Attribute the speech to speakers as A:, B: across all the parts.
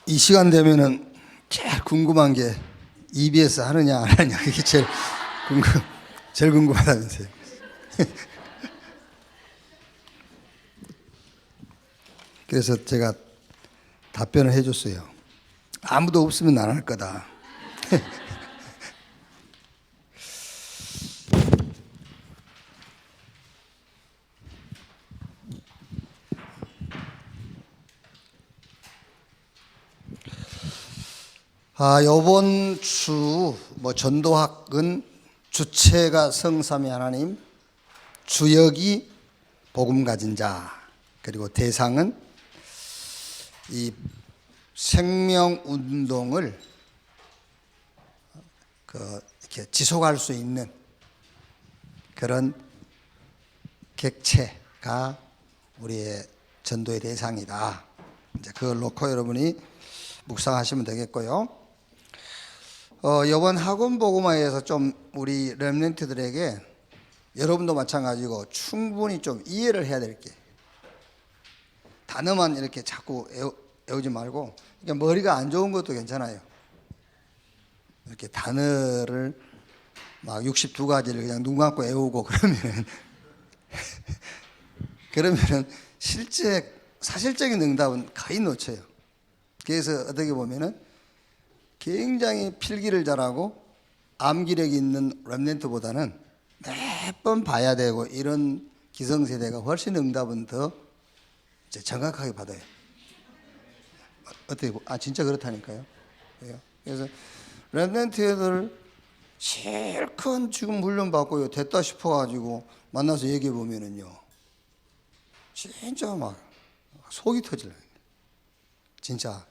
A: 이 시간 되면은 제일 궁금한 게 EBS 하느냐 안 하느냐, 그게 제일 궁금하다면서요. 그래서 제가 답변을 해줬어요. 아무도 없으면 안 할 거다. 요번 주 전도학은 주체가 성삼위 하나님, 주역이 복음 가진 자, 그리고 대상은 이 생명 운동을 이렇게 지속할 수 있는 그런 객체가 우리의 전도의 대상이다. 이제 그걸 놓고 여러분이 묵상하시면 되겠고요. 이번 학원 복음화에서 좀 우리 렘넌트들에게, 여러분도 마찬가지고 충분히 좀 이해를 해야 될 게, 단어만 이렇게 자꾸 외우지 말고, 그러니까 머리가 안 좋은 것도 괜찮아요. 이렇게 단어를 막 62가지를 그냥 눈 감고 외우고 그러면은 실제 사실적인 응답은 거의 놓쳐요. 그래서 어떻게 보면은 굉장히 필기를 잘하고 암기력이 있는 렘넌트보다는 몇 번 봐야 되고 이런 기성세대가 훨씬 응답은 더 정확하게 받아요. 어떻게 진짜 그렇다니까요. 그래서 렘넌트들 실컷 지금 훈련 받고요, 됐다 싶어가지고 만나서 얘기해 보면은요, 진짜 막 속이 터질라. 진짜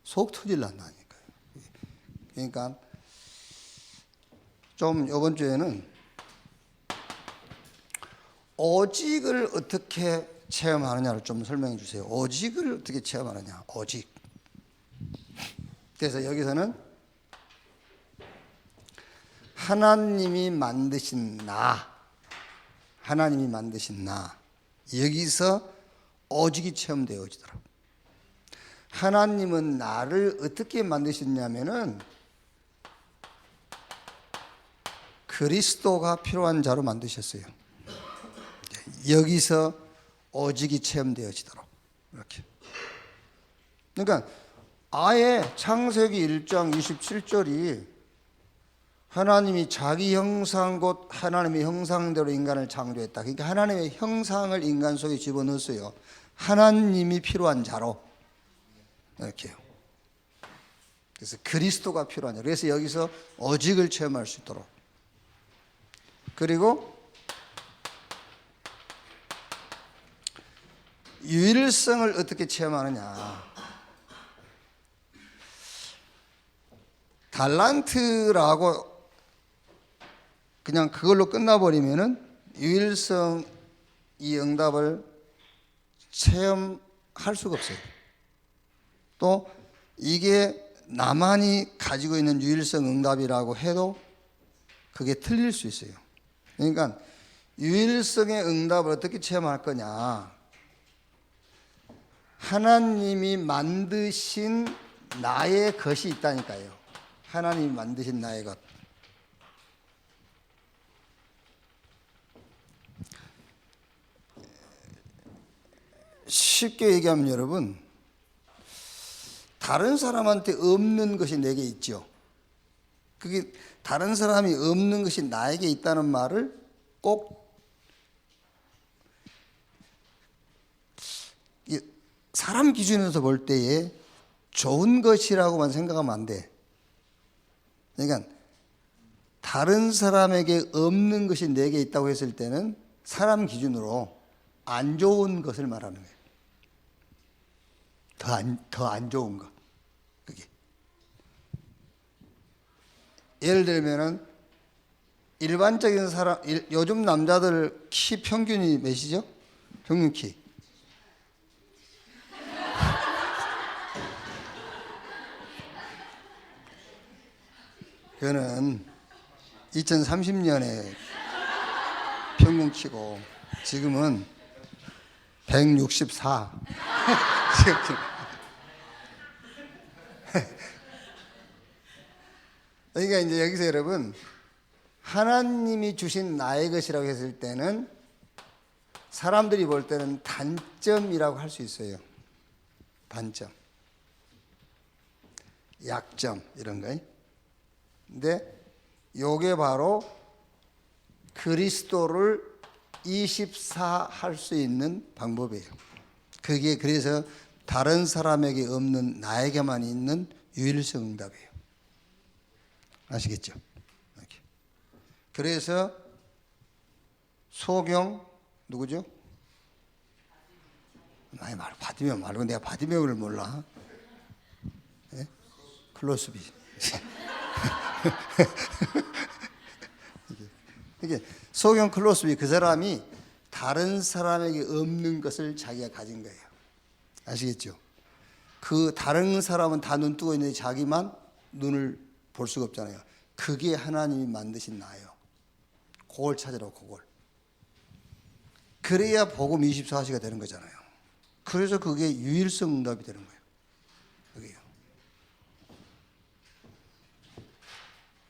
A: 속 터질란다니까요. 그러니까 좀 이번 주에는 오직을 어떻게 체험하느냐를 좀 설명해 주세요. 오직을 어떻게 체험하느냐, 오직. 그래서 여기서는 하나님이 만드신 나, 하나님이 만드신 나, 여기서 오직이 체험되어지더라고요. 하나님은 나를 어떻게 만드셨냐면은 그리스도가 필요한 자로 만드셨어요. 여기서 오직이 체험되어지도록 이렇게. 그러니까 아예 창세기 1장 27절이 하나님이 자기 형상 곧 하나님의 형상대로 인간을 창조했다. 그러니까 하나님의 형상을 인간 속에 집어넣었어요. 하나님이 필요한 자로 이렇게요. 그래서 그리스도가 필요한 자. 그래서 여기서 오직을 체험할 수 있도록. 그리고 유일성을 어떻게 체험하느냐. 달란트라고 그냥 그걸로 끝나버리면은 유일성 이 응답을 체험할 수가 없어요. 또 이게 나만이 가지고 있는 유일성 응답이라고 해도 그게 틀릴 수 있어요. 그러니까 유일성의 응답을 어떻게 체험할 거냐. 하나님이 만드신 나의 것이 있다니까요. 하나님이 만드신 나의 것. 쉽게 얘기하면 여러분, 다른 사람한테 없는 것이 내게 있죠. 그게 다른 사람이 없는 것이 나에게 있다는 말을 꼭 사람 기준에서 볼 때에 좋은 것이라고만 생각하면 안 돼. 그러니까 다른 사람에게 없는 것이 내게 있다고 했을 때는 사람 기준으로 안 좋은 것을 말하는 거예요. 더 안 좋은 것. 그게. 예를 들면은 일반적인 사람, 요즘 남자들 키 평균이 몇이죠? 평균 키. 그거는 2030년에 평균 키고 지금은 164. 그러니까 이제 여기서 여러분, 하나님이 주신 나의 것이라고 했을 때는 사람들이 볼 때는 단점이라고 할 수 있어요. 단점, 약점 이런 거. 근데 요게 바로 그리스도를 24 할 수 있는 방법이에요. 그게 그래서 다른 사람에게 없는 나에게만 있는 유일성 응답이에요. 아시겠죠? 이렇게. 그래서 소경 누구죠? 아니 말 바디메오 말고 내가 바디메오를 몰라. 네? 클로스비. 이게 소경 클로스비 그 사람이 다른 사람에게 없는 것을 자기가 가진 거예요. 아시겠죠? 그 다른 사람은 다 눈 뜨고 있는데 자기만 눈을 볼 수가 없잖아요. 그게 하나님이 만드신 나예요. 그걸 찾으라고 그걸. 그래야 복음 24시가 되는 거잖아요. 그래서 그게 유일성 응답이 되는 거예요. 그게요.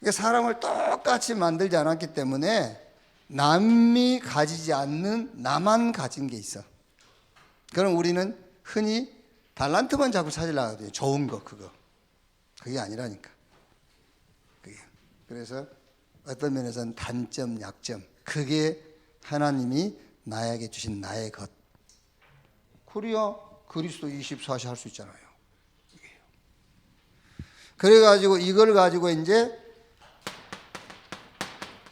A: 그러니까 사람을 똑같이 만들지 않았기 때문에 남이 가지지 않는 나만 가진 게 있어. 그럼 우리는 흔히 달란트만 자꾸 찾으려고 하거든요. 좋은 거 그거. 그게 아니라니까. 그게. 그래서 어떤 면에서는 단점, 약점. 그게 하나님이 나에게 주신 나의 것. 그래야 그리스도 24시 할 수 있잖아요. 그래가지고 이걸 가지고 이제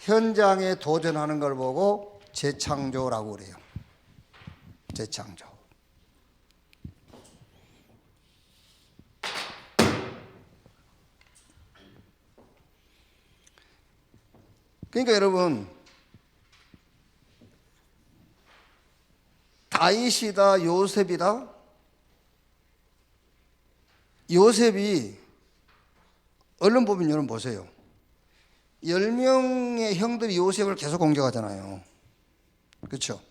A: 현장에 도전하는 걸 보고 재창조라고 그래요. 재창조. 그러니까 여러분, 다윗이다 요셉이다. 요셉이 얼른 보면 여러분 보세요. 10명의 형들이 요셉을 계속 공격하잖아요. 그렇죠?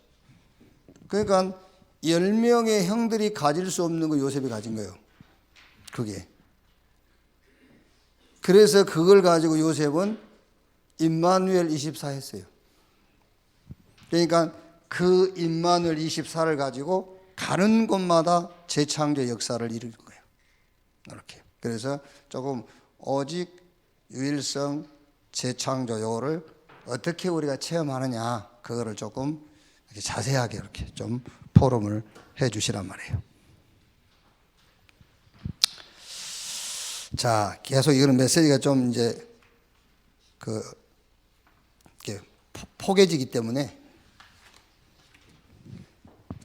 A: 그러니까 10명의 형들이 가질 수 없는 거 요셉이 가진 거예요. 그게. 그래서 그걸 가지고 요셉은 임마누엘 24 했어요. 그러니까 그 임마누엘 24를 가지고 가는 곳마다 재창조 역사를 이루는 거예요. 이렇게. 그래서 조금 오직 유일성 재창조 요를 어떻게 우리가 체험하느냐 그거를 조금 이렇게 자세하게 이렇게 좀 포럼을 해 주시란 말이에요. 자, 계속 이거는 메시지가 좀 이제 이렇게 포개지기 때문에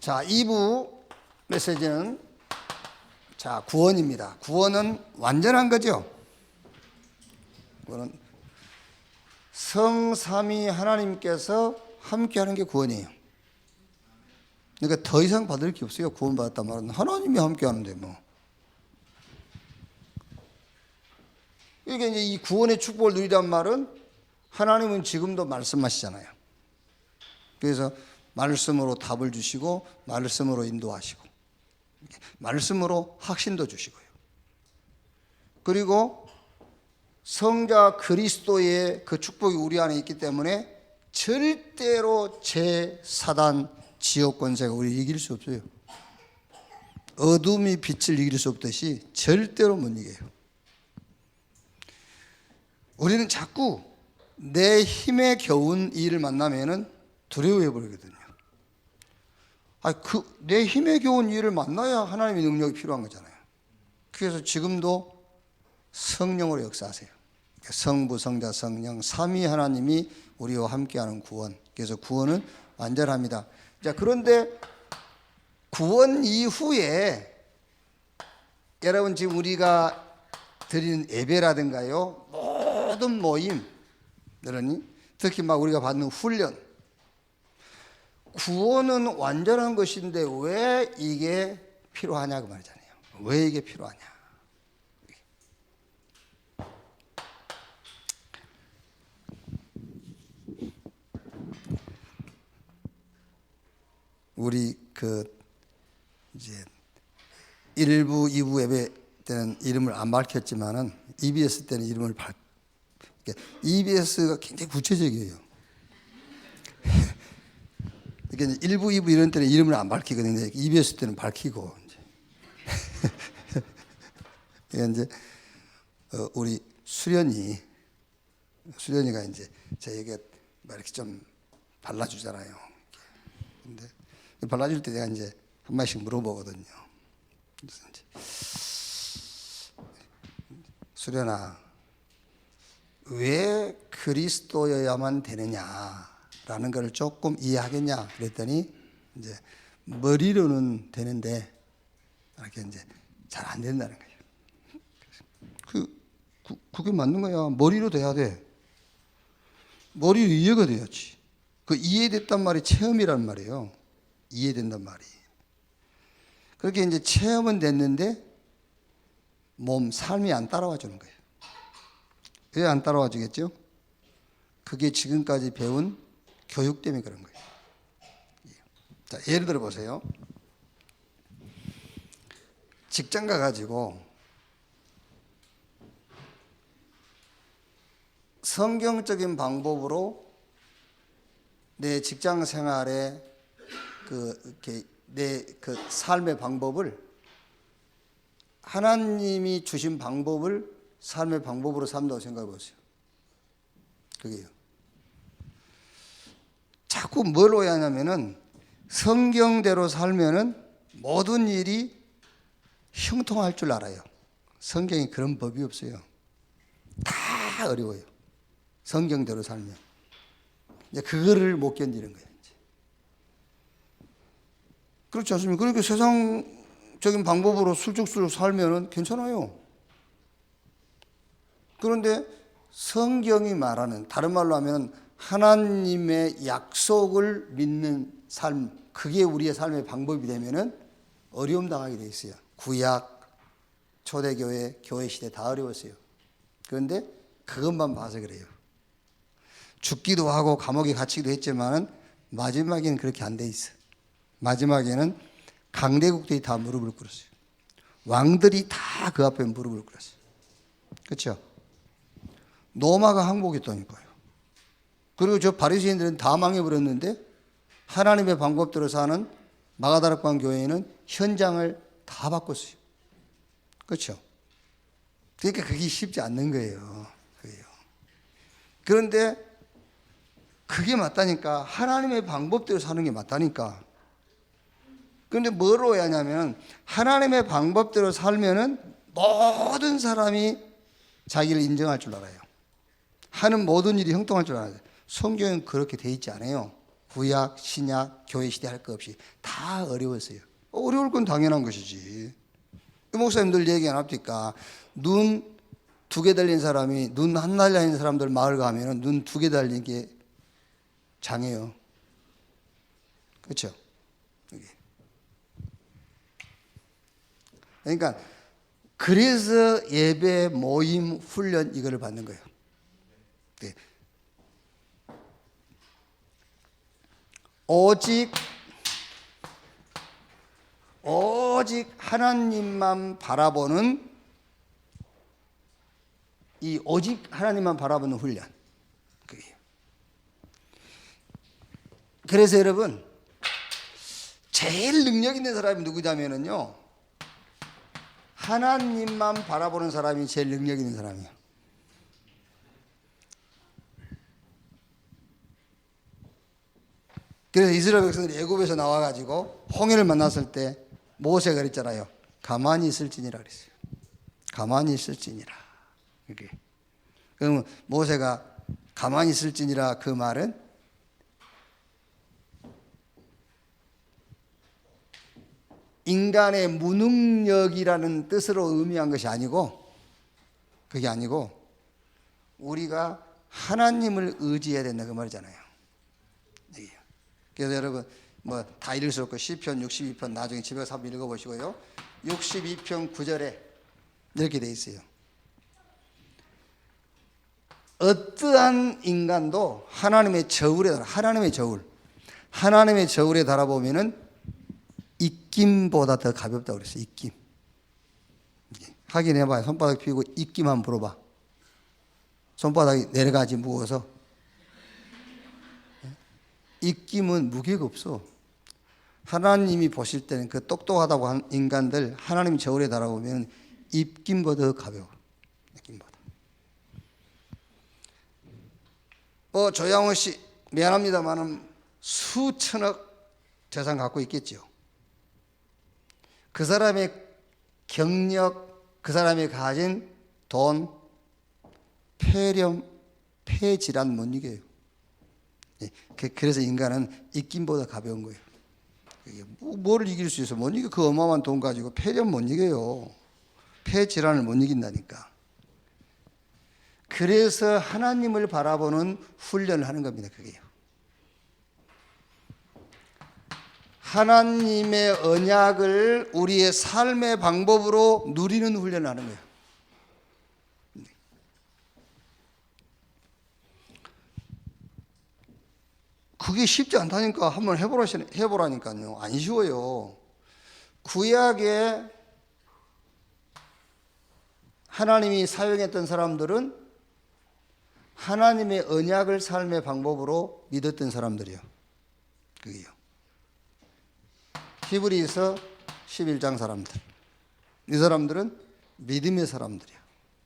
A: 자, 2부 메시지는 자, 구원입니다. 구원은 완전한 거죠. 구원은 성삼위 하나님께서 함께하는 게 구원이에요. 그러니까 더 이상 받을 게 없어요. 구원받았단 말은 하나님이 함께하는데 뭐. 이게 이제 이 구원의 축복을 누리란 말은 하나님은 지금도 말씀하시잖아요. 그래서 말씀으로 답을 주시고 말씀으로 인도하시고 말씀으로 확신도 주시고요. 그리고 성자 그리스도의 그 축복이 우리 안에 있기 때문에 절대로 제 사단 지옥 권세가 우리 이길 수 없어요. 어둠이 빛을 이길 수 없듯이 절대로 못 이겨요. 우리는 자꾸 내 힘에 겨운 일을 만나면은 두려워해 버리거든요. 내 힘에 겨운 일을 만나야 하나님의 능력이 필요한 거잖아요. 그래서 지금도 성령으로 역사하세요. 성부, 성자, 성령, 삼위 하나님이 우리와 함께하는 구원. 그래서 구원은 완전합니다. 자, 그런데 구원 이후에 여러분 지금 우리가 드리는 예배라든가요, 모든 모임, 특히 막 우리가 받는 훈련, 구원은 완전한 것인데 왜 이게 필요하냐 그 말이잖아요. 왜 이게 필요하냐? 우리 이제 1부, 2부 예배 때는 이름을 안 밝혔지만은 EBS 때는 이름을 EBS가 굉장히 구체적이에요. 이게 1부, 2부 이런 때는 이름을 안 밝히거든요. EBS 때는 밝히고 이제. 이제 우리 수련이가 이제 저에게 이렇게 좀 발라주잖아요. 근데 발라줄 때 내가 이제 한 마디씩 물어보거든요. 그래서 이제 수련아, 왜 그리스도여야만 되느냐라는 걸 조금 이해하겠냐? 그랬더니 이제 머리로는 되는데 이렇게 이제 잘 안 된다는 거예요. 그게 맞는 거야. 머리로 돼야 돼. 머리로 이해가 돼야지. 그 이해됐단 말이 체험이란 말이에요. 이해된단 말이. 그렇게 이제 체험은 됐는데 삶이 안 따라와 주는 거예요. 왜 안 따라와 주겠죠? 그게 지금까지 배운 교육 때문에 그런 거예요. 자, 예를 들어 보세요. 직장 가가지고 성경적인 방법으로 내 직장 생활에 내 삶의 방법을 하나님이 주신 방법을 삶의 방법으로 산다고 생각해 보세요. 그게요. 자꾸 뭘 오해하냐면은 성경대로 살면은 모든 일이 형통할 줄 알아요. 성경에 그런 법이 없어요. 다 어려워요. 성경대로 살면. 이제 그거를 못 견디는 거예요. 이제. 그렇지 않습니까? 그러니까 세상적인 방법으로 술죽술죽 살면은 괜찮아요. 그런데 성경이 말하는, 다른 말로 하면 하나님의 약속을 믿는 삶, 그게 우리의 삶의 방법이 되면은 어려움 당하게 돼 있어요. 구약, 초대교회, 교회 시대 다 어려웠어요. 그런데 그것만 봐서 그래요. 죽기도 하고 감옥에 갇히기도 했지만은 마지막에는 그렇게 안 돼 있어. 마지막에는 강대국들이 다 무릎을 꿇었어요. 왕들이 다 그 앞에 무릎을 꿇었어요. 그렇죠? 로마가 항복했다니까요. 그리고 저 바리새인들은 다 망해버렸는데 하나님의 방법대로 사는 마가다락방 교회는 현장을 다 바꿨어요. 그렇죠? 그러니까 그게 쉽지 않는 거예요. 그런데 그게 맞다니까. 하나님의 방법대로 사는 게 맞다니까. 그런데 뭐로 해야 하냐면 하나님의 방법대로 살면은 모든 사람이 자기를 인정할 줄 알아요. 하는 모든 일이 형통할 줄 알아요. 성경은 그렇게 돼 있지 않아요. 구약, 신약, 교회 시대 할 거 없이 다 어려웠어요. 어려울 건 당연한 것이지. 목사님들 얘기 안 합니까? 눈 2개 달린 사람이 눈 한 달린 사람들 마을 가면은 눈 2개 달린 게 장애요. 그렇죠? 그러니까 그래서 예배, 모임, 훈련 이거를 받는 거예요. 네. 오직 하나님만 바라보는 오직 하나님만 바라보는 훈련. 그게요. 그래서 여러분 제일 능력 있는 사람이 누구냐면요, 하나님만 바라보는 사람이 제일 능력 있는 사람이에요. 그래서 이스라엘 백성들이 애굽에서 나와가지고 홍해를 만났을 때 모세가 그랬잖아요. 가만히 있을지니라 그랬어요. 가만히 있을지니라. 이렇게. 그러면 모세가 가만히 있을지니라, 그 말은 인간의 무능력이라는 뜻으로 의미한 것이 아니고, 그게 아니고 우리가 하나님을 의지해야 된다 그 말이잖아요. 그래서 여러분 뭐 다 읽을 수 없고 시편 62편 나중에 집에 가서 한번 읽어보시고요. 62편 9절에 이렇게 돼 있어요. 어떠한 인간도 하나님의 저울에 달아보면은 입김보다 더 가볍다고 그랬어요. 입김. 확인해봐요. 손바닥 펴고 입김 불어봐. 손바닥이 내려가지 무거워서. 입김은 무게가 없어. 하나님이 보실 때는 그 똑똑하다고 한 인간들 하나님이 저울에 달아보면 입김보다 더 가벼워. 입김보다. 조양호 씨 미안합니다만은 수천억 재산 갖고 있겠죠. 그 사람의 경력, 그 사람이 가진 돈, 폐렴, 폐질환 못 이겨요. 그래서 인간은 입김보다 가벼운 거예요. 뭐를 이길 수 있어? 못 이겨. 그 어마어마한 돈 가지고 폐렴 못 이겨요. 폐질환을 못 이긴다니까. 그래서 하나님을 바라보는 훈련을 하는 겁니다. 그게요. 하나님의 언약을 우리의 삶의 방법으로 누리는 훈련을 하는 거예요. 그게 쉽지 않다니까. 한번 해보라니까요. 안 쉬워요. 구약에 하나님이 사용했던 사람들은 하나님의 언약을 삶의 방법으로 믿었던 사람들이요. 그게요. 히브리서 11장 사람들. 이 사람들은 믿음의 사람들이야.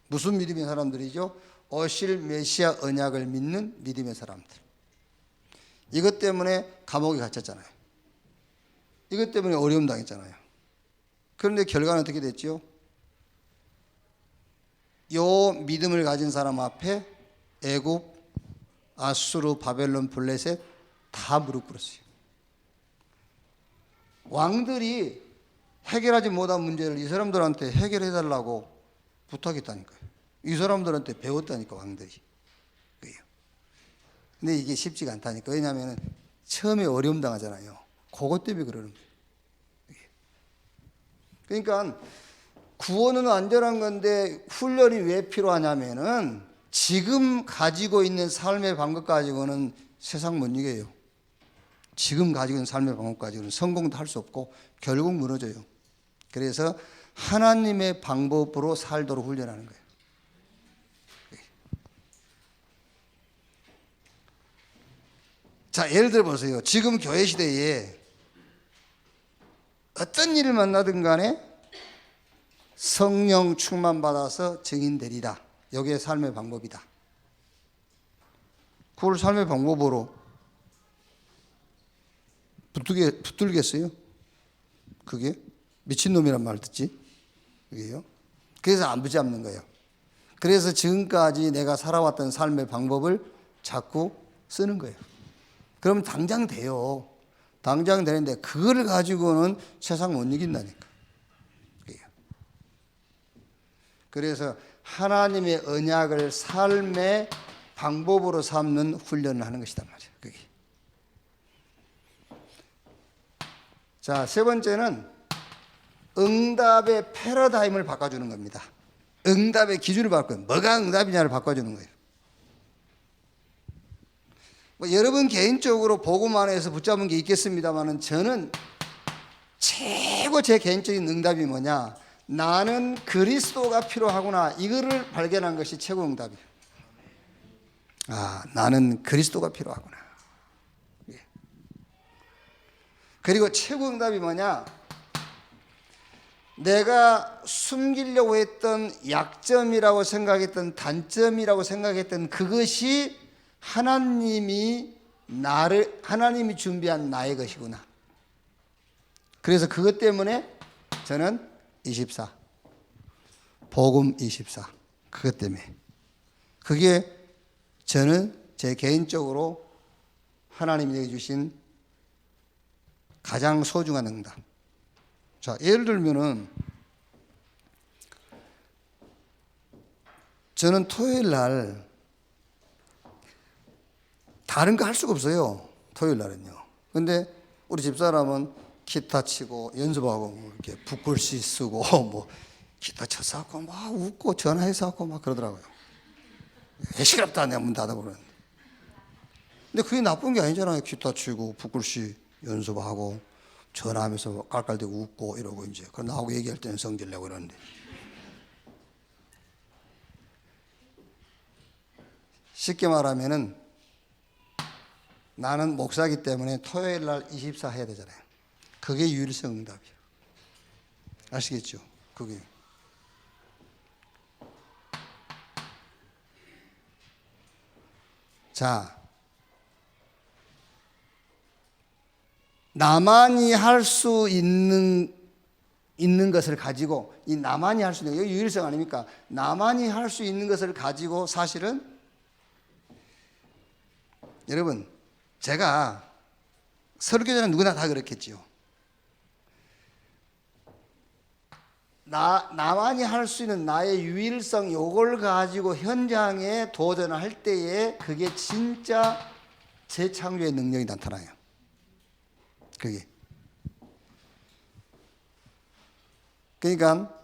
A: 무슨 믿음의 사람들이죠? 오실 메시아 언약을 믿는 믿음의 사람들. 이것 때문에 감옥에 갇혔잖아요. 이것 때문에 어려움 당했잖아요. 그런데 결과는 어떻게 됐죠? 요 믿음을 가진 사람 앞에 애굽, 아수르, 바벨론, 블레셋 다 무릎 꿇었어요. 왕들이 해결하지 못한 문제를 이 사람들한테 해결해 달라고 부탁했다니까요. 이 사람들한테 배웠다니까, 왕들이. 근데 이게 쉽지가 않다니까. 왜냐하면 처음에 어려움 당하잖아요. 그것 때문에 그러는 거예요. 그러니까 구원은 완전한 건데 훈련이 왜 필요하냐면은 지금 가지고 있는 삶의 방법 가지고는 세상 못 이겨요. 지금 가지고 있는 삶의 방법 가지고는 성공도 할 수 없고 결국 무너져요. 그래서 하나님의 방법으로 살도록 훈련하는 거예요. 자, 예를 들어 보세요. 지금 교회 시대에 어떤 일을 만나든 간에 성령 충만 받아서 증인되리라. 이게 삶의 방법이다. 그걸 삶의 방법으로 붙들겠어요? 그게 미친놈이란 말 듣지? 그게요. 그래서 안 붙잡는 거예요. 그래서 지금까지 내가 살아왔던 삶의 방법을 자꾸 쓰는 거예요. 그럼 당장 돼요. 당장 되는데 그걸 가지고는 세상 못 이긴다니까. 그래서 하나님의 언약을 삶의 방법으로 삼는 훈련을 하는 것이단 말이에요. 그게. 자, 세 번째는 응답의 패러다임을 바꿔주는 겁니다. 응답의 기준을 바꿔요. 뭐가 응답이냐를 바꿔주는 거예요. 여러분 개인적으로 복음 안에서 붙잡은 게 있겠습니다만 저는 최고 제 개인적인 응답이 뭐냐, 나는 그리스도가 필요하구나, 이거를 발견한 것이 최고 응답이에요. 아, 나는 그리스도가 필요하구나. 예. 그리고 최고 응답이 뭐냐, 내가 숨기려고 했던 약점이라고 생각했던 단점이라고 생각했던 그것이 하나님이 준비한 나의 것이구나. 그래서 그것 때문에 저는 24, 복음 24, 그것 때문에. 그게 저는 제 개인적으로 하나님이 내게 주신 가장 소중한 응답. 자, 예를 들면은 저는 토요일 날 다른 거 할 수가 없어요. 토요일 날은요. 근데 우리 집사람은 기타 치고 연습하고 이렇게 붓글씨 쓰고 뭐 기타 쳐서 하고 막 웃고 전화해서 하고 막 그러더라고요. 시끄럽다 내가 문 닫아버렸는데. 근데 그게 나쁜 게 아니잖아요. 기타 치고 붓글씨 연습하고 전화하면서 깔깔대고 웃고 이러고 이제 그 나하고 얘기할 때는 성질 내고 그러는데 쉽게 말하면은 나는 목사이기 때문에 토요일 날 24 해야 되잖아요. 그게 유일성 응답이에요. 아시겠죠? 그게. 자, 나만이 할 수 있는 것을 가지고, 이 나만이 할 수 있는, 이거 유일성 아닙니까? 나만이 할 수 있는 것을 가지고 사실은, 여러분, 제가 설교자는 누구나 다 그렇겠지요. 나만이 할 수 있는 나의 유일성, 요걸 가지고 현장에 도전을 할 때에 그게 진짜 재창조의 능력이 나타나요. 그게. 그러니까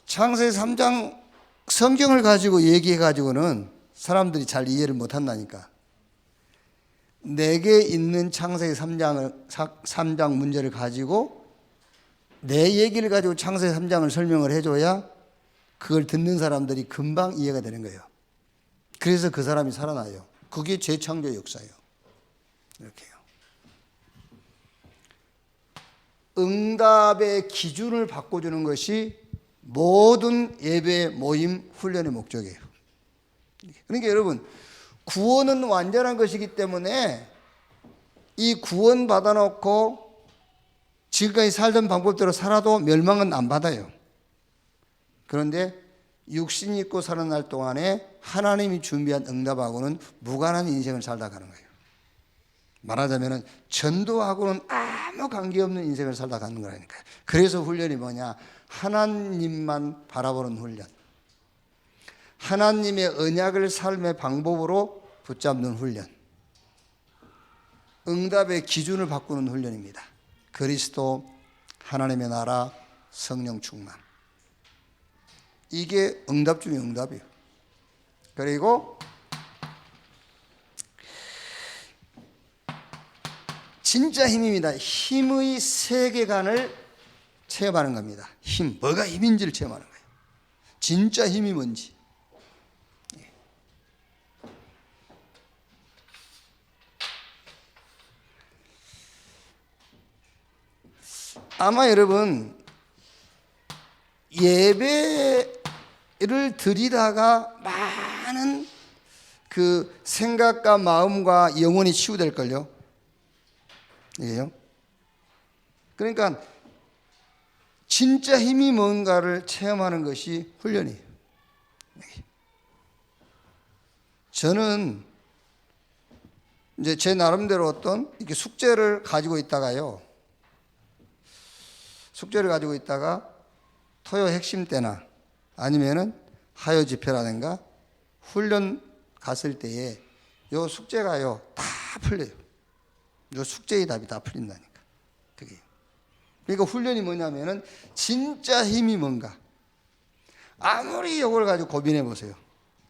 A: 창세기 3장 성경을 가지고 얘기해 가지고는 사람들이 잘 이해를 못 한다니까. 내게 있는 창세기 3장 문제를 가지고 내 얘기를 가지고 창세기 3장을 설명을 해줘야 그걸 듣는 사람들이 금방 이해가 되는 거예요. 그래서 그 사람이 살아나요. 그게 재창조의 역사예요. 이렇게요. 응답의 기준을 바꿔주는 것이 모든 예배 모임 훈련의 목적이에요. 그러니까 여러분, 구원은 완전한 것이기 때문에 이 구원 받아놓고 지금까지 살던 방법대로 살아도 멸망은 안 받아요. 그런데 육신이 있고 살아날 동안에 하나님이 준비한 응답하고는 무관한 인생을 살다 가는 거예요. 말하자면 전도하고는 아무 관계없는 인생을 살다 가는 거라니까요. 그래서 훈련이 뭐냐? 하나님만 바라보는 훈련. 하나님의 언약을 삶의 방법으로 붙잡는 훈련. 응답의 기준을 바꾸는 훈련입니다. 그리스도, 하나님의 나라, 성령 충만. 이게 응답 중에 응답이에요. 그리고 진짜 힘입니다. 힘의 세계관을 체험하는 겁니다. 힘, 뭐가 힘인지를 체험하는 거예요. 진짜 힘이 뭔지. 아마 여러분 예배를 드리다가 많은 그 생각과 마음과 영혼이 치유될걸요. 이게요. 그러니까 진짜 힘이 뭔가를 체험하는 것이 훈련이에요. 저는 이제 제 나름대로 어떤 이렇게 숙제를 가지고 있다가 토요 핵심 때나 아니면은 하요 집회라든가 훈련 갔을 때에 요 숙제가요 다 풀려요. 요 숙제의 답이 다 풀린다니까. 그게. 그러니까 훈련이 뭐냐면은 진짜 힘이 뭔가. 아무리 이걸 가지고 고민해 보세요.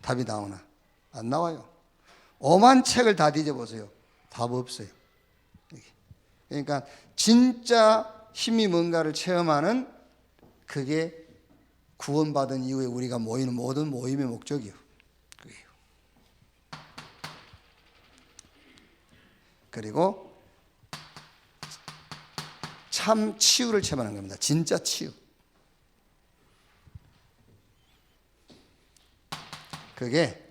A: 답이 나오나? 안 나와요. 오만 책을 다 뒤져보세요. 답 없어요. 그러니까 진짜 힘이 뭔가를 체험하는 그게 구원받은 이후에 우리가 모이는 모든 모임의 목적이에요. 그게요. 그리고 참 치유를 체험하는 겁니다. 진짜 치유. 그게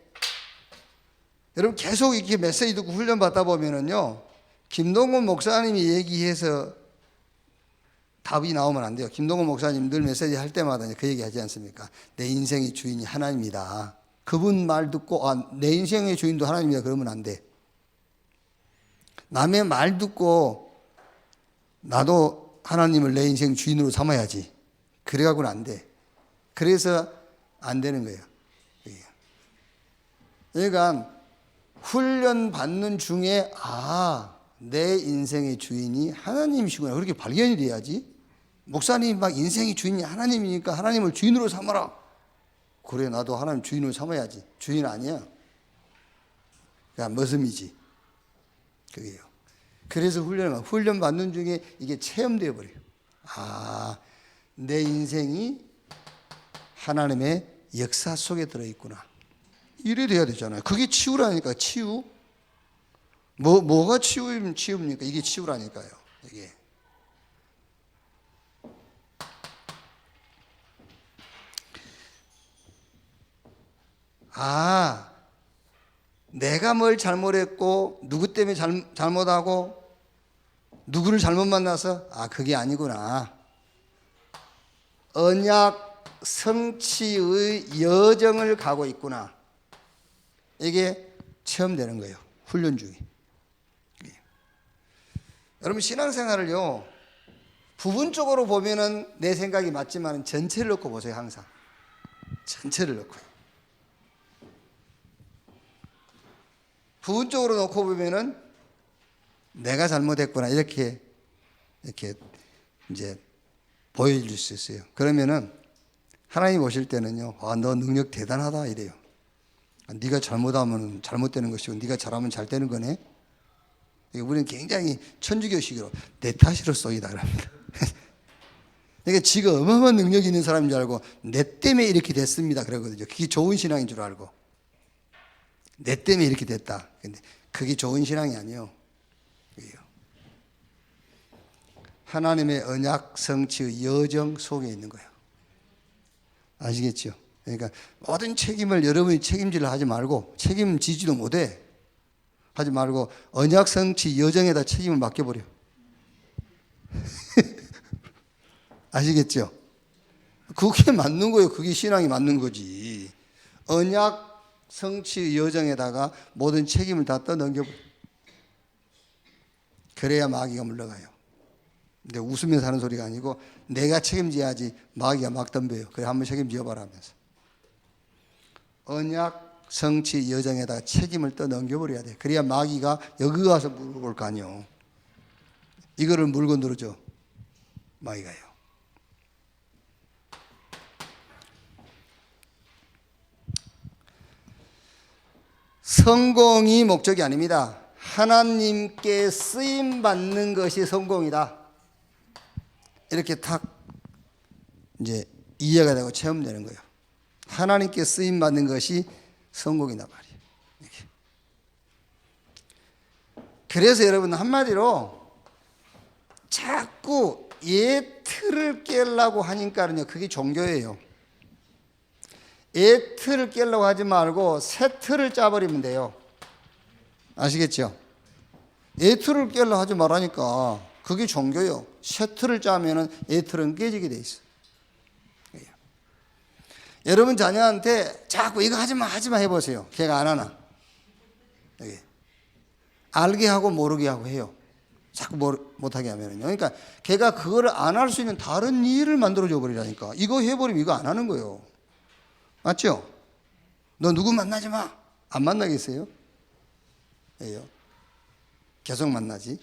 A: 여러분 계속 이렇게 메시지 듣고 훈련 받다 보면은요, 김동건 목사님이 얘기해서 답이 나오면 안 돼요. 김동건 목사님 늘 메시지 할 때마다 그 얘기 하지 않습니까? 내 인생의 주인이 하나님이다. 그분 말 듣고 내 인생의 주인도 하나님이다 그러면 안 돼. 남의 말 듣고 나도 하나님을 내 인생 주인으로 삼아야지. 그래가고는 안 돼. 그래서 안 되는 거예요. 그러니까 훈련 받는 중에 내 인생의 주인이 하나님이시구나. 그렇게 발견이 돼야지. 목사님 막 인생의 주인이 하나님이니까 하나님을 주인으로 삼아라. 그래, 나도 하나님 주인으로 삼아야지. 주인 아니야. 그냥 머슴이지. 그게요. 그래서 훈련 받는 중에 이게 체험되어 버려요. 내 인생이 하나님의 역사 속에 들어있구나. 이래 돼야 되잖아요. 그게 치유라니까. 치유. 뭐가 치유입니까? 이게 치유라니까요. 이게. 아, 내가 뭘 잘못했고 누구 때문에 잘못하고 누구를 잘못 만나서 그게 아니구나. 언약 성취의 여정을 가고 있구나. 이게 체험되는 거예요. 훈련 중에. 여러분 신앙생활을요, 부분적으로 보면은 내 생각이 맞지만 전체를 놓고 보세요. 항상 전체를 놓고요. 부분적으로 놓고 보면은 내가 잘못했구나 이렇게 이제 보여줄 수 있어요. 그러면은 하나님 오실 때는요, 너 능력 대단하다 이래요. 네가 잘못하면 잘못되는 것이고 네가 잘하면 잘 되는 거네. 우리는 굉장히 천주교식으로 내 탓으로 쏘이다 그럽니다. 그러니까 지가 어마어마한 능력이 있는 사람인 줄 알고 내 때문에 이렇게 됐습니다 그러거든요. 그게 좋은 신앙인 줄 알고 내 때문에 이렇게 됐다. 근데 그게 좋은 신앙이 아니에요. 하나님의 언약 성취의 여정 속에 있는 거예요. 아시겠죠? 그러니까 모든 책임을 여러분이 책임질을 하지 말고, 책임지지도 못해 하지 말고 언약 성취 여정에다 책임을 맡겨버려. 아시겠죠? 그게 맞는 거예요. 그게 신앙이 맞는 거지. 언약 성취 여정에다가 모든 책임을 다 떠넘겨버려. 그래야 마귀가 물러가요. 근데 웃으면서 하는 소리가 아니고 내가 책임져야지 마귀가 막 덤벼요. 그래 한번 책임져봐라 하면서. 언약 성취 여정에다가 책임을 떠넘겨버려야 돼. 그래야 마귀가 여기 가서 물어볼 거 아니에요. 이거를 물고 늘어져 마귀가요. 성공이 목적이 아닙니다. 하나님께 쓰임 받는 것이 성공이다. 이렇게 탁 이제 이해가 되고 체험되는 거예요. 하나님께 쓰임 받는 것이 성공이다 말이에요. 이렇게. 그래서 여러분 한마디로 자꾸 옛 틀을 깨려고 하니까는요, 그게 종교예요. 옛 틀을 깨려고 하지 말고 새 틀을 짜버리면 돼요. 아시겠죠? 옛 틀을 깨려고 하지 말라니까 그게 종교예요. 새 틀을 짜면은 옛 틀은 깨지게 돼 있어. 여러분 자녀한테 자꾸 이거 하지마 해보세요. 걔가 안 하나? 알게 하고 모르게 하고 해요. 자꾸 못하게 하면은요. 그러니까 걔가 그거를 안 할 수 있는 다른 일을 만들어줘 버리라니까. 이거 해버리면 이거 안 하는 거예요. 맞죠? 너 누구 만나지 마. 안 만나겠어요? 예요. 계속 만나지.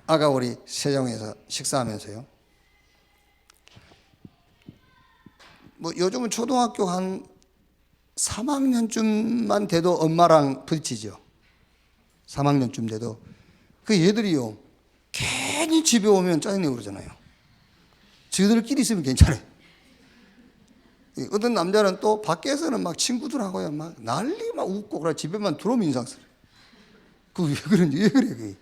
A: 아까 우리 세종에서 식사하면서요. 뭐 요즘은 초등학교 한 3학년쯤만 돼도 엄마랑 부딪히죠. 3학년쯤 돼도. 그 얘들이요, 괜히 집에 오면 짜증내고 그러잖아요. 저희들끼리 있으면 괜찮아요. 어떤 남자는 또 밖에서는 막 친구들하고요, 막 난리 막 웃고, 그래 집에만 들어오면 인상쓰러. 그 왜 그런지, 왜 그래, 그게.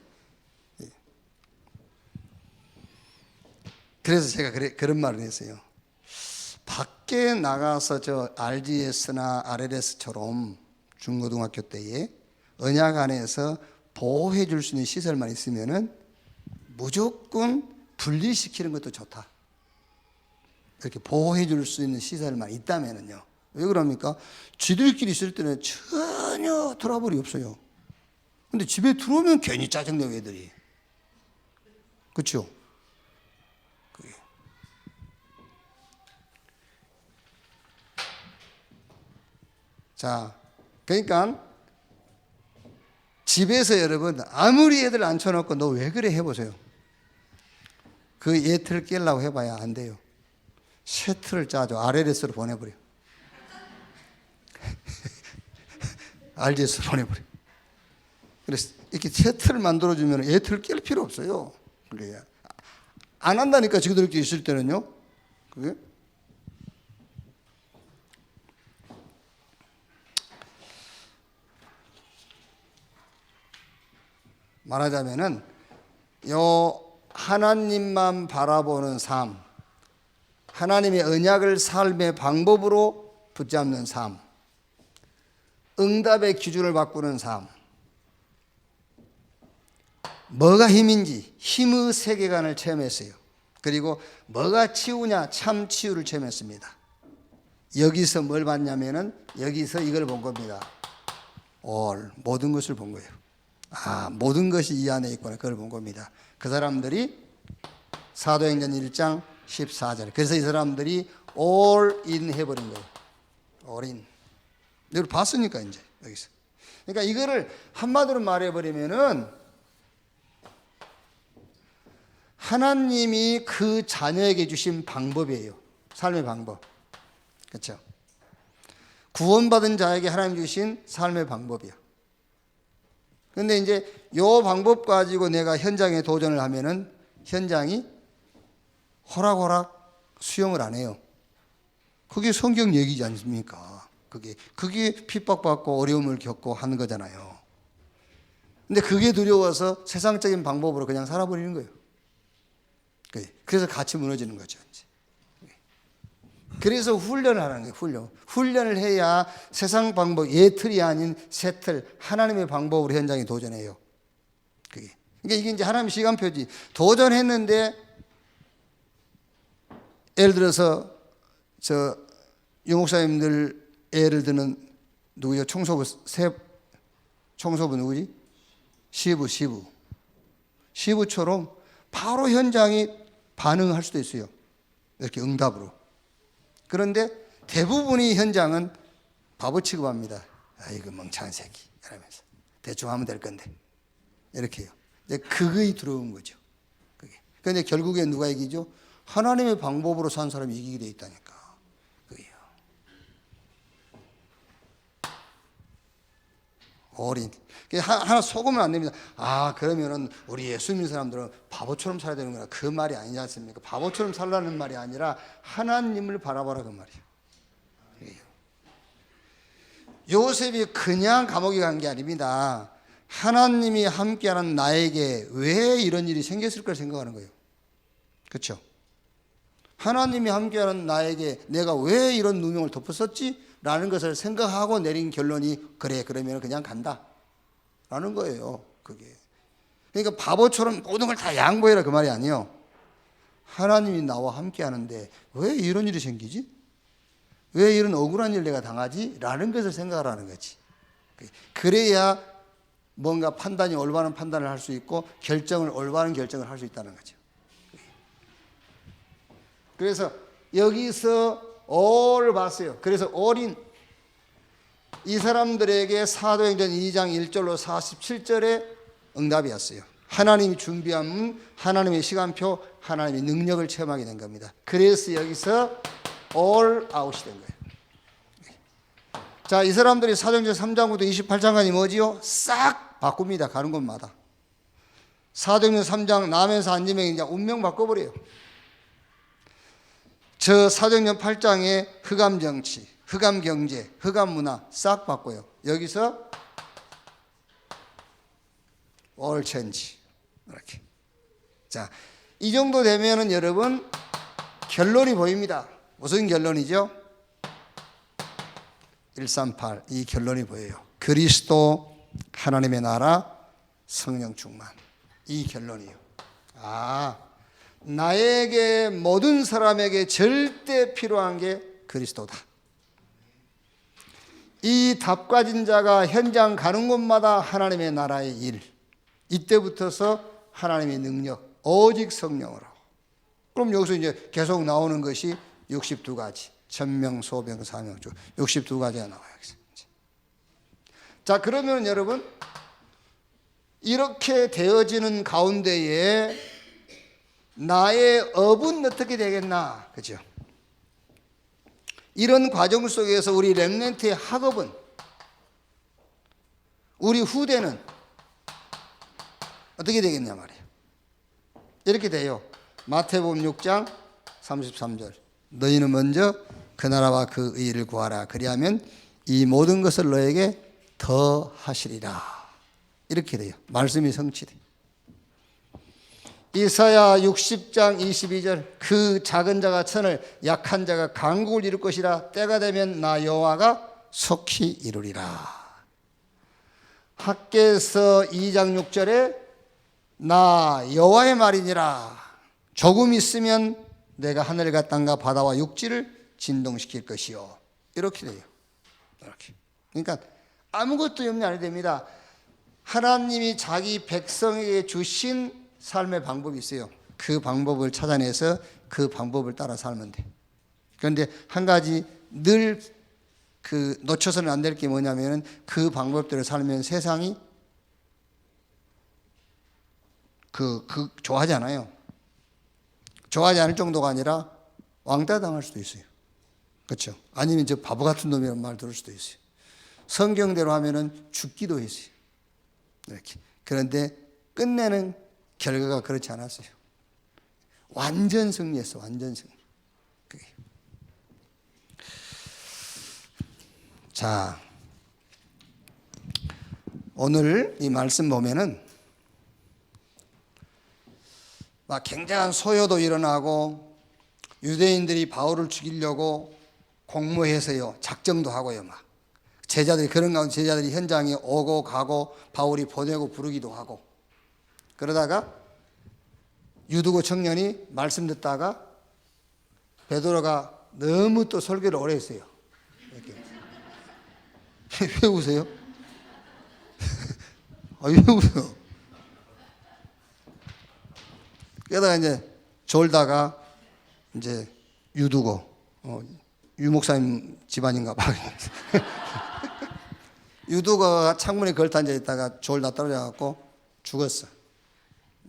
A: 그래서 제가 그런 말을 했어요. 밖에 나가서 저 RGS나 RLS처럼 중고등학교 때에 언약 안에서 보호해 줄 수 있는 시설만 있으면은 무조건 분리시키는 것도 좋다. 이렇게 보호해 줄 수 있는 시설만 있다면은요. 왜 그럽니까? 지들끼리 있을 때는 전혀 트러블이 없어요. 근데 집에 들어오면 괜히 짜증내고 애들이. 그렇죠? 자, 그러니까 집에서 여러분 아무리 애들 앉혀놓고 너 왜 그래 해보세요. 그 애 틀 깨려고 해봐야 안 돼요. 새 틀을 짜죠. RLS로 보내버려. RGS로 보내버려. 그래서 이렇게 새 틀을 만들어주면 애 틀을 깰 필요 없어요. 그게 안 한다니까 지그들끼리 있을 때는요. 그게 말하자면은 요 하나님만 바라보는 삶, 하나님의 언약을 삶의 방법으로 붙잡는 삶, 응답의 기준을 바꾸는 삶, 뭐가 힘인지 힘의 세계관을 체험했어요. 그리고 뭐가 치유냐, 참 치유를 체험했습니다. 여기서 뭘 봤냐면은 여기서 이걸 본 겁니다. 모든 것을 본 거예요. 모든 것이 이 안에 있구나. 그걸 본 겁니다. 그 사람들이 사도행전 1장 14절. 그래서 이 사람들이 all in 해버린 거예요. all in. 이걸 봤으니까 이제 여기서. 그러니까 이거를 한마디로 말해버리면은 하나님이 그 자녀에게 주신 방법이에요. 삶의 방법. 그렇죠? 구원받은 자에게 하나님 주신 삶의 방법이야. 근데 이제 요 방법 가지고 내가 현장에 도전을 하면은 현장이 호락호락 수용을 안 해요. 그게 성경 얘기지 않습니까? 그게 핍박받고 어려움을 겪고 하는 거잖아요. 근데 그게 두려워서 세상적인 방법으로 그냥 살아버리는 거예요. 그래서 같이 무너지는 거죠. 이제. 그래서 훈련을 하는 거예요. 훈련을 해야 세상 방법, 예틀이 아닌 새틀, 하나님의 방법으로 현장에 도전해요. 그러니까 이게 이제 하나님의 시간표지. 도전했는데, 예를 들어서, 유목사님들 예를 드는, 누구요? 청소부 누구지? 시부처럼 바로 현장이 반응할 수도 있어요. 이렇게 응답으로. 그런데 대부분의 현장은 바보 취급합니다. 이거 멍청한 새끼 이러면서 대충 하면 될 건데 이렇게 해요. 그거에 들어온 거죠. 그런데 결국에 누가 이기죠? 하나님의 방법으로 산 사람이 이기게 돼 있다니까. 그게요. 어린. 하나 속으면 안 됩니다. 그러면은 우리 예수 믿는 사람들은 바보처럼 살아야 되는구나. 그 말이 아니지 않습니까? 바보처럼 살라는 말이 아니라 하나님을 바라봐라 그 말이에요. 요셉이 그냥 감옥에 간 게 아닙니다. 하나님이 함께하는 나에게 왜 이런 일이 생겼을까 생각하는 거예요. 그렇죠? 하나님이 함께하는 나에게 내가 왜 이런 누명을 덮었었지? 라는 것을 생각하고 내린 결론이 그래 그러면 그냥 간다 라는 거예요. 그게. 그러니까 바보처럼 모든 걸 다 양보해라 그 말이 아니에요. 하나님이 나와 함께 하는데 왜 이런 일이 생기지? 왜 이런 억울한 일 내가 당하지? 라는 것을 생각하라는 거지. 그래야 뭔가 판단이 올바른 판단을 할 수 있고 올바른 결정을 할 수 있다는 거죠. 그래서 여기서 all을 봤어요. 그래서 all인 이 사람들에게 사도행전 2장 1절로 47절의 응답이었어요. 하나님이 준비한 문, 하나님의 시간표, 하나님의 능력을 체험하게 된 겁니다. 그래서 여기서 all out이 된 거예요. 자, 이 사람들이 사도행전 3장부터 28장까지 뭐지요? 싹 바꿉니다. 가는 곳마다. 사도행전 3장 남에서 안지명이 이제 운명 바꿔버려요. 저 사도행전 8장의 흑암 정치, 흑암 경제, 흑암 문화 싹 바꿔요. 여기서 all change. 이렇게. 자, 이 정도 되면은 여러분 결론이 보입니다. 무슨 결론이죠? 138. 이 결론이 보여요. 그리스도, 하나님의 나라, 성령 충만. 이 결론이에요. 나에게 모든 사람에게 절대 필요한 게 그리스도다. 이 답 가진 자가 현장 가는 곳마다 하나님의 나라의 일. 이때부터서 하나님의 능력, 오직 성령으로. 그럼 여기서 이제 계속 나오는 것이 62가지. 천명, 소병, 사명, 62가지가 나와요. 자, 그러면 여러분, 이렇게 되어지는 가운데에 나의 업은 어떻게 되겠나? 그죠? 이런 과정 속에서 우리 렘넌트의 학업은, 우리 후대는 어떻게 되겠냐 말이에요. 이렇게 돼요. 마태복음 6장 33절. 너희는 먼저 그 나라와 그 의를 구하라. 그리하면 이 모든 것을 너에게 더 하시리라. 이렇게 돼요. 말씀이 성취돼. 이사야 60장 22절 그 작은 자가 천을 약한 자가 강국을 이룰 것이라 때가 되면 나 여호와가 속히 이루리라. 학개서 2장 6절에 나 여호와의 말이니라. 조금 있으면 내가 하늘과 땅과 바다와 육지를 진동시킬 것이요. 이렇게 돼요. 이렇게. 그러니까 아무것도 염려 안 해도 됩니다. 하나님이 자기 백성에게 주신 삶의 방법이 있어요. 그 방법을 찾아내서 그 방법을 따라 살면 돼. 그런데 한 가지 늘 놓쳐서는 안 될 게 뭐냐면은 그 방법대로 살면 세상이 좋아하지 않아요. 좋아하지 않을 정도가 아니라 왕따 당할 수도 있어요. 그렇죠? 아니면 저 바보 같은 놈이라는 말 들을 수도 있어요. 성경대로 하면은 죽기도 했어요. 이렇게. 그런데 끝내는 결과가 그렇지 않았어요. 완전 승리했어. 완전 승리. 그게. 자, 오늘 이 말씀 보면은 막 굉장한 소요도 일어나고 유대인들이 바울을 죽이려고 공모해서요 작정도 하고요 막 제자들이 그런 가운데 제자들이 현장에 오고 가고 바울이 보내고 부르기도 하고 그러다가 유두고 청년이 말씀 듣다가 베드로가 너무 또 설교를 오래 했어요. 이렇게. 왜 웃어요? 왜 웃어요? 그러다가 이제 졸다가 이제 유두고 유 목사님 집안인가 봐. 유두고가 창문에 걸터 앉아 있다가 졸다 떨어져 갖고 죽었어.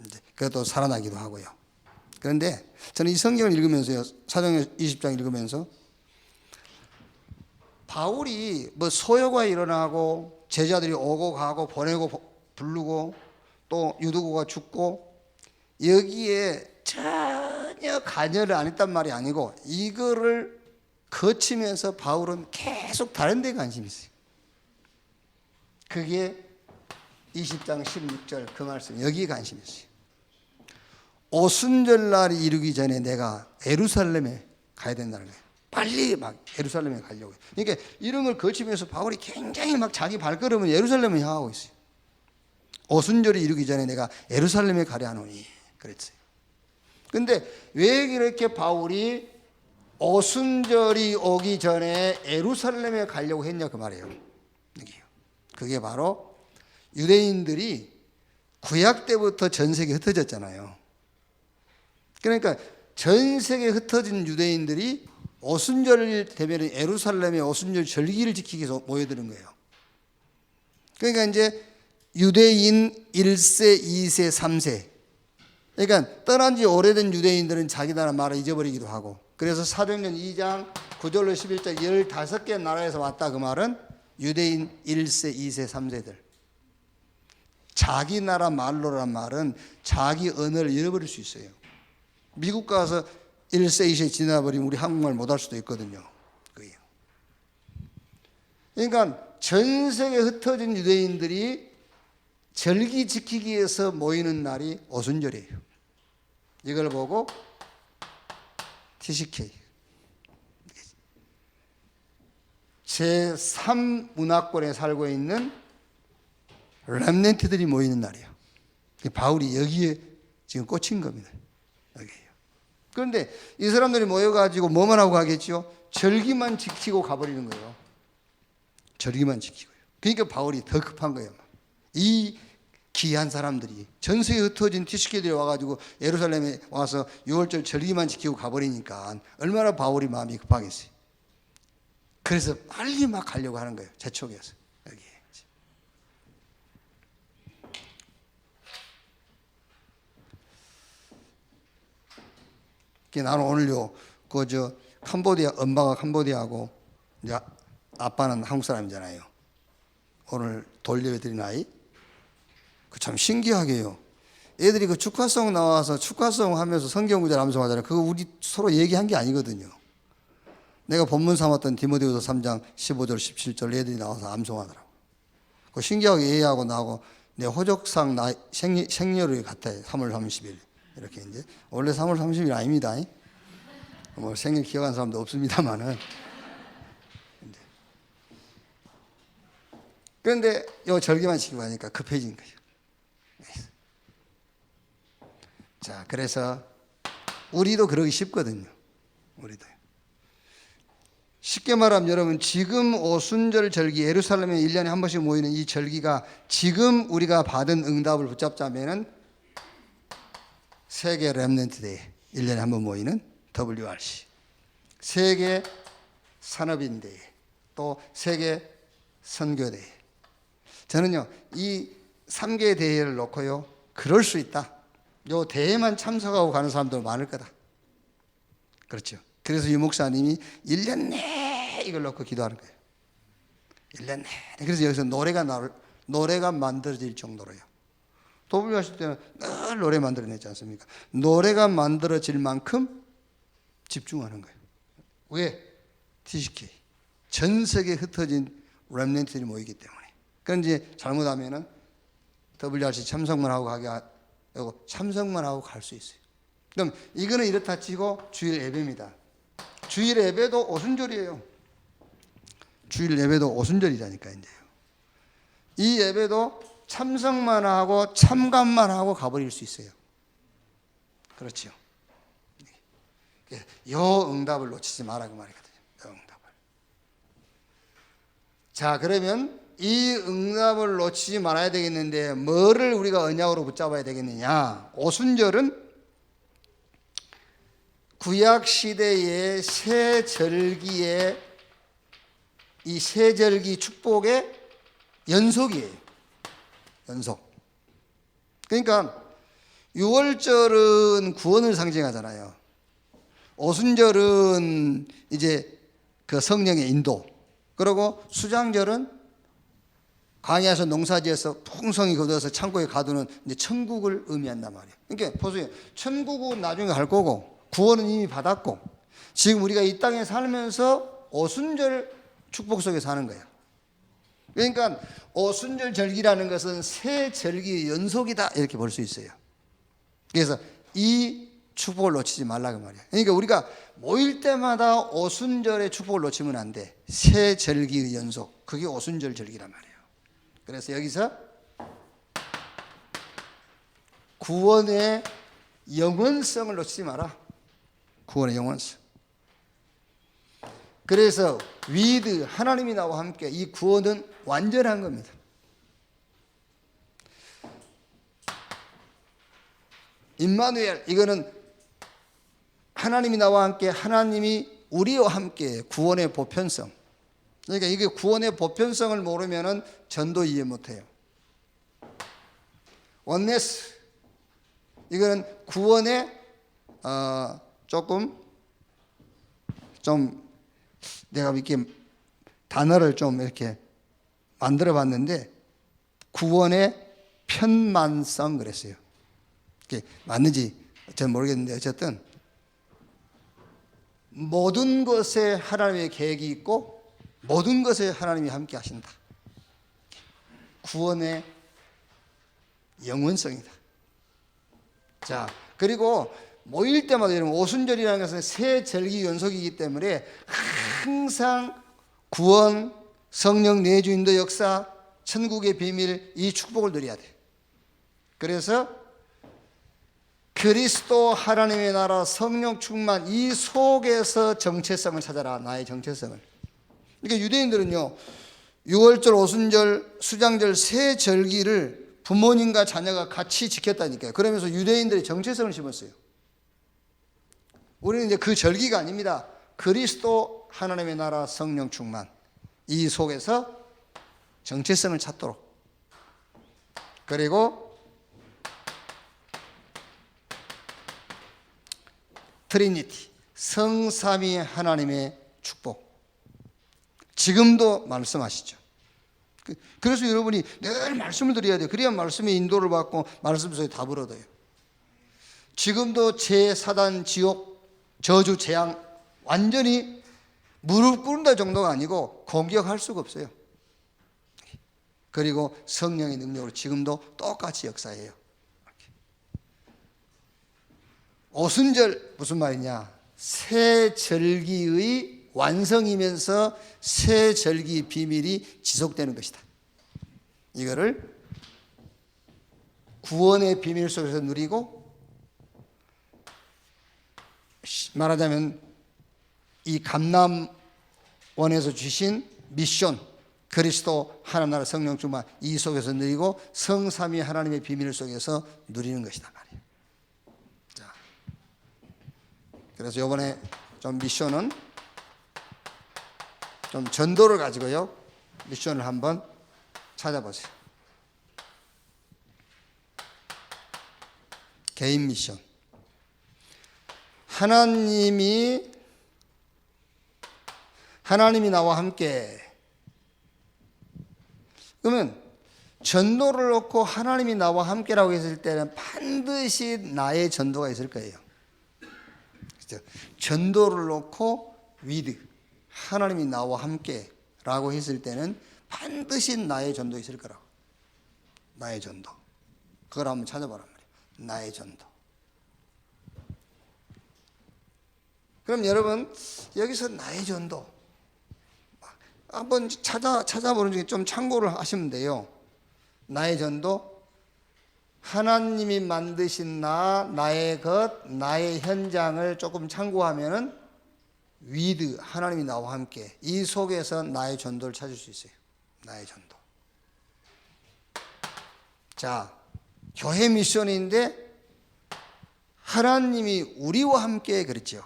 A: 이제 그래도 살아나기도 하고요. 그런데 저는 이 성경을 읽으면서요, 사도행전 20장 읽으면서 바울이 뭐 소요가 일어나고 제자들이 오고 가고 보내고 부르고 또 유두고가 죽고 여기에 전혀 관여를 안 했단 말이 아니고 이거를 거치면서 바울은 계속 다른 데 관심이 있어요. 그게 20장 16절 그 말씀 여기에 관심이 있어요. 오순절날이 이르기 전에 내가 예루살렘에 가야 된다는 거예요. 빨리 막 예루살렘에 가려고 해요. 그러니까 이런 걸 거치면서 바울이 굉장히 막 자기 발걸음을 예루살렘을 향하고 있어요. 오순절이 이르기 전에 내가 예루살렘에 가려 하노니 그랬어요. 근데 왜 이렇게 바울이 오순절이 오기 전에 예루살렘에 가려고 했냐 그 말이에요. 그게 바로 유대인들이 구약 때부터 전 세계에 흩어졌잖아요. 그러니까 전 세계에 흩어진 유대인들이 오순절 되면 예루살렘에 오순절 절기를 지키기 위해서 모여드는 거예요. 그러니까 이제 유대인 1세, 2세, 3세. 그러니까 떠난 지 오래된 유대인들은 자기 나라 말을 잊어버리기도 하고 그래서 사도행전 2장 9절로 11절 15개 나라에서 왔다 그 말은 유대인 1세, 2세, 3세들. 자기 나라 말로란 말은 자기 언어를 잃어버릴 수 있어요. 미국 가서 1세, 2세 지나버리면 우리 한국말 못할 수도 있거든요. 그게요. 그러니까 전 세계에 흩어진 유대인들이 절기 지키기 위해서 모이는 날이 오순절이에요. 이걸 보고 TCK 제3문화권에 살고 있는 렘넌트들이 모이는 날이에요. 바울이 여기에 지금 꽂힌 겁니다. 여기에요. 그런데 이 사람들이 모여가지고 뭐만 하고 가겠죠? 절기만 지키고 가버리는 거예요. 절기만 지키고요. 그러니까 바울이 더 급한 거예요. 이 귀한 사람들이 전 세계에 흩어진 TCK들이 와가지고 예루살렘에 와서 6월절 절기만 지키고 가버리니까 얼마나 바울이 마음이 급하겠어요. 그래서 빨리 막 가려고 하는 거예요. 재촉해서 여기에. 나는 오늘요 캄보디아 엄마가 캄보디아하고 이제 아빠는 한국 사람이잖아요. 오늘 돌려드린 아이 그 참 신기하게요. 애들이 그 축화송 나와서 축화송 하면서 성경 구절 암송하잖아요. 그거 우리 서로 얘기한 게 아니거든요. 내가 본문 삼았던 디모데후서 3장 15절 17절 애들이 나와서 암송하더라고. 그 신기하게 얘하고 나하고 내 호적상 생년월일 같아요. 3월 30일 이렇게 이제 원래 3월 30일 아닙니다. 뭐 생일 기억하는 사람도 없습니다만은. 그런데 요 절기만 지키고 하니까 급해진 거예요. 자, 그래서 우리도 그러기 쉽거든요. 우리도. 쉽게 말하면 여러분, 지금 오순절 절기, 예루살렘에 1년에 한 번씩 모이는 이 절기가 지금 우리가 받은 응답을 붙잡자면은 세계 렘넌트 데이, 1년에 한 번 모이는 WRC, 세계 산업인 데이, 또 세계 선교 데이. 저는요, 이 3개 대회를 놓고요, 그럴 수 있다. 요 대회만 참석하고 가는 사람도 많을 거다. 그렇죠. 그래서 유 목사님이 1년 내에 이걸 놓고 기도하는 거예요. 1년 내에. 그래서 여기서 노래가 만들어질 정도로요. 도블 하실 때는 늘 노래 만들어냈지 않습니까? 노래가 만들어질 만큼 집중하는 거예요. 왜? TCK. 전 세계에 흩어진 렘넌트들이 모이기 때문에. 그런 이제 잘못하면은 WRC 참석만 하고 참석만 하고 갈 수 있어요. 그럼 이거는 이렇다 치고 주일 예배입니다. 주일 예배도 오순절이에요. 주일 예배도 오순절이라니까 이제요. 이 예배도 참석만 하고 참관만 하고 가버릴 수 있어요. 그렇죠. 요 응답을 놓치지 마라 그 말이거든요. 요 응답을. 자, 그러면 이 응답을 놓치지 말아야 되겠는데 뭐를 우리가 언약으로 붙잡아야 되겠느냐? 오순절은 구약 시대의 새 절기의 이 새 절기 축복의 연속이에요. 연속. 그러니까 6월절은 구원을 상징하잖아요. 오순절은 이제 그 성령의 인도. 그리고 수장절은 광야에서 농사지어서 풍성히 거둬서 창고에 가두는 이제 천국을 의미한단 말이에요. 그러니까 보세요. 천국은 나중에 갈 거고 구원은 이미 받았고 지금 우리가 이 땅에 살면서 오순절 축복 속에 사는 거예요. 그러니까 오순절 절기라는 것은 새 절기의 연속이다 이렇게 볼 수 있어요. 그래서 이 축복을 놓치지 말라고 말이에요. 그러니까 우리가 모일 때마다 오순절의 축복을 놓치면 안 돼. 새 절기의 연속. 그게 오순절 절기란 말이에요. 그래서 여기서 구원의 영원성을 놓치지 마라. 구원의 영원성. 그래서 위드 하나님이 나와 함께 이 구원은 완전한 겁니다. 임마누엘 이거는 하나님이 나와 함께 하나님이 우리와 함께 구원의 보편성. 그러니까 이게 구원의 보편성을 모르면은 전도 이해 못해요. 원네스 이거는 구원의 좀 내가 이렇게 단어를 좀 이렇게 만들어 봤는데 구원의 편만성 그랬어요. 이게 맞는지 저는 모르겠는데 어쨌든 모든 것에 하나님의 계획이 있고 모든 것에 하나님이 함께 하신다. 구원의 영원성이다. 자, 그리고 모일 때마다 여러분 오순절이라는 것은 새 절기 연속이기 때문에 항상 구원, 성령 내주인도 역사, 천국의 비밀 이 축복을 누려야 돼. 그래서 그리스도 하나님의 나라 성령 충만 이 속에서 정체성을 찾아라. 나의 정체성을. 그러니까 유대인들은요 6월절, 오순절, 수장절 세 절기를 부모님과 자녀가 같이 지켰다니까요. 그러면서 유대인들의 정체성을 심었어요. 우리는 이제 그 절기가 아닙니다. 그리스도 하나님의 나라 성령 충만 이 속에서 정체성을 찾도록. 그리고 트리니티 성삼위 하나님의 축복 지금도 말씀하시죠. 그래서 여러분이 늘 말씀을 드려야 돼요. 그래야 말씀의 인도를 받고 말씀 속에 답을 얻어요. 지금도 제사단 지옥 저주 재앙 완전히 무릎 꿇는다 정도가 아니고 공격할 수가 없어요. 그리고 성령의 능력으로 지금도 똑같이 역사해요. 오순절 무슨 말이냐? 새 절기의 완성이면서 새 절기 비밀이 지속되는 것이다. 이거를 구원의 비밀 속에서 누리고, 말하자면 이 감람원에서 주신 미션, 그리스도 하나님 나라 성령 충만 이 속에서 누리고 성삼위 하나님의 비밀 속에서 누리는 것이다 말이에요. 자, 그래서 이번에 좀 미션은 좀 전도를 가지고요, 미션을 한번 찾아보세요. 개인 미션. 하나님이 나와 함께. 그러면 전도를 놓고 하나님이 나와 함께라고 했을 때는 반드시 나의 전도가 있을 거예요. 그렇죠? 전도를 놓고 with 하나님이 나와 함께라고 했을 때는 반드시 나의 전도 있을 거라고. 나의 전도. 그걸 한번 찾아보란 말이에요. 나의 전도. 그럼 여러분 여기서 나의 전도 한번 찾아보는 중에 좀 참고를 하시면 돼요. 나의 전도, 하나님이 만드신 나의 것, 나의 현장을 조금 참고하면은 with 하나님이 나와 함께, 이 속에서 나의 전도를 찾을 수 있어요. 나의 전도. 자, 교회 미션인데 하나님이 우리와 함께 그랬죠.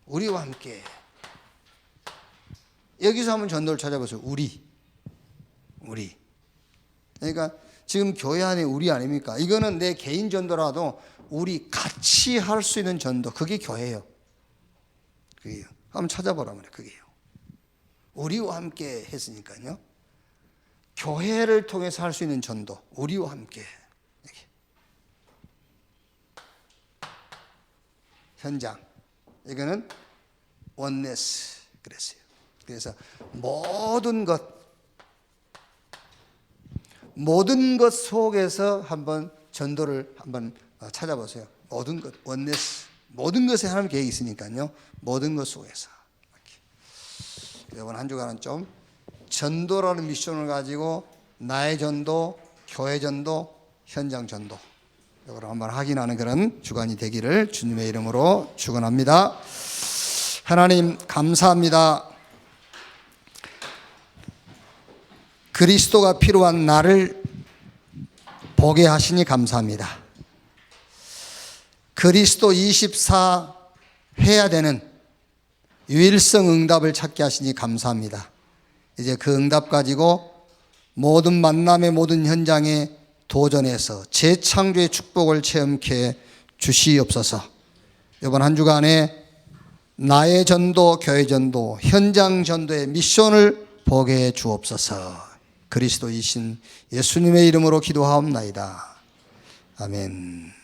A: 우리와 함께. 여기서 한번 전도를 찾아보세요. 우리. 그러니까 지금 교회 안에 우리 아닙니까? 이거는 내 개인 전도라도 우리 같이 할 수 있는 전도, 그게 교회예요. 그게요. 한번 찾아보라 말이에요. 그게요. 우리와 함께 했으니까요. 교회를 통해서 할 수 있는 전도, 우리와 함께. 현장. 이거는 원네스 그랬어요. 그래서 모든 것 속에서 한번 전도를 한번 찾아보세요. 모든 것, 원네스. 모든 것에 하나님 계획이 있으니까요. 모든 것 속에서. 이번 한 주간은 좀 전도라는 미션을 가지고 나의 전도, 교회 전도, 현장 전도, 이걸 한번 확인하는 그런 주간이 되기를 주님의 이름으로 축원합니다. 하나님 감사합니다. 그리스도가 필요한 나를 보게 하시니 감사합니다. 그리스도 24 해야 되는 유일성 응답을 찾게 하시니 감사합니다. 이제 그 응답 가지고 모든 만남의 모든 현장에 도전해서 재창조의 축복을 체험케 주시옵소서. 이번 한 주간에 나의 전도, 교회 전도, 현장 전도의 미션을 보게 해 주옵소서. 그리스도이신 예수님의 이름으로 기도하옵나이다. 아멘.